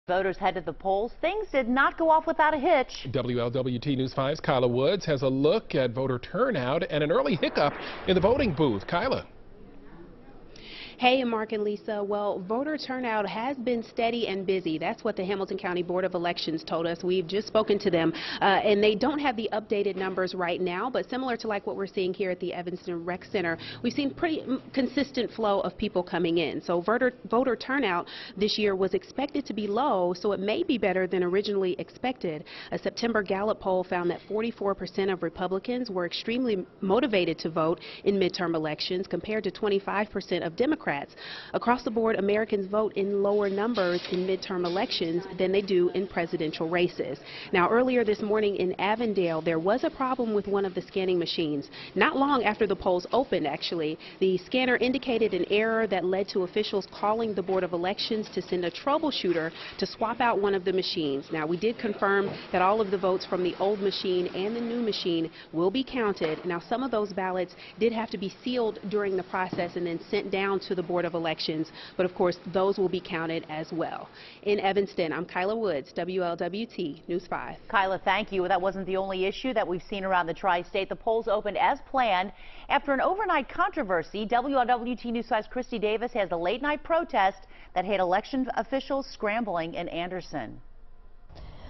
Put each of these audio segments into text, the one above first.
Voters head to the polls. Things did not go off without a hitch. WLWT News 5's Kyla Woods has a look at voter turnout and an early hiccup in the voting booth. Kyla. Hey, Mark and Lisa. Well, voter turnout has been steady and busy. That's what the Hamilton County Board of Elections told us. We've just spoken to them, and they don't have the updated numbers right now, but similar to like what we're seeing here at the Evanston Rec Center, we've seen pretty consistent flow of people coming in. So voter turnout this year was expected to be low, so it may be better than originally expected. A September Gallup poll found that 44% of Republicans were extremely motivated to vote in midterm elections compared to 25% of Democrats. Across the board, Americans vote in lower numbers in midterm elections than they do in presidential races. Now, earlier this morning in Avondale, there was a problem with one of the scanning machines. Not long after the polls opened, actually, the scanner indicated an error that led to officials calling the Board of Elections to send a troubleshooter to swap out one of the machines. Now, we did confirm that all of the votes from the old machine and the new machine will be counted. Now, some of those ballots did have to be sealed during the process and then sent down to the Board of Elections, but of course those will be counted as well. In Evanston, I'm Kyla Woods, WLWT News 5. Kyla, thank you. That wasn't the only issue that we've seen around the tri-state. The polls opened as planned after an overnight controversy. WLWT News 5's Christy Davis has a late-night protest that had election officials scrambling in Anderson.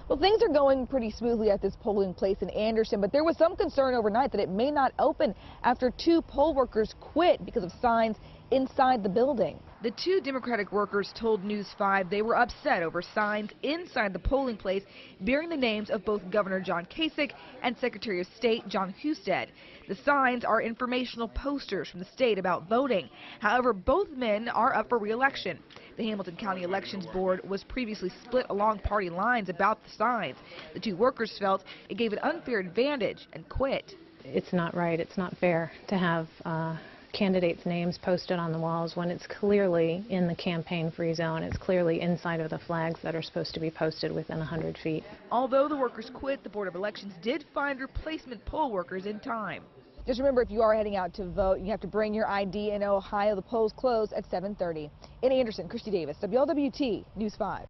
Well, things are going pretty smoothly at this polling place in Anderson, but there was some concern overnight that it may not open after 2 poll workers quit because of signs inside the building. The 2 Democratic workers told News 5 they were upset over signs inside the polling place bearing the names of both Governor John Kasich and Secretary of State Jon Husted. The signs are informational posters from the state about voting. However, both men are up for re-election. The Hamilton County Elections Board was previously split along party lines about the signs. The 2 workers felt it gave an unfair advantage and quit. It's not right. It's not fair to have candidates' names posted on the walls when it's clearly in the campaign-free zone. It's clearly inside of the flags that are supposed to be posted within 100 feet. Although the workers quit, the Board of Elections did find replacement poll workers in time. Just remember, if you are heading out to vote, you have to bring your ID. In Ohio, the polls close at 7:30. In Anderson, Christy Davis, WLWT News 5.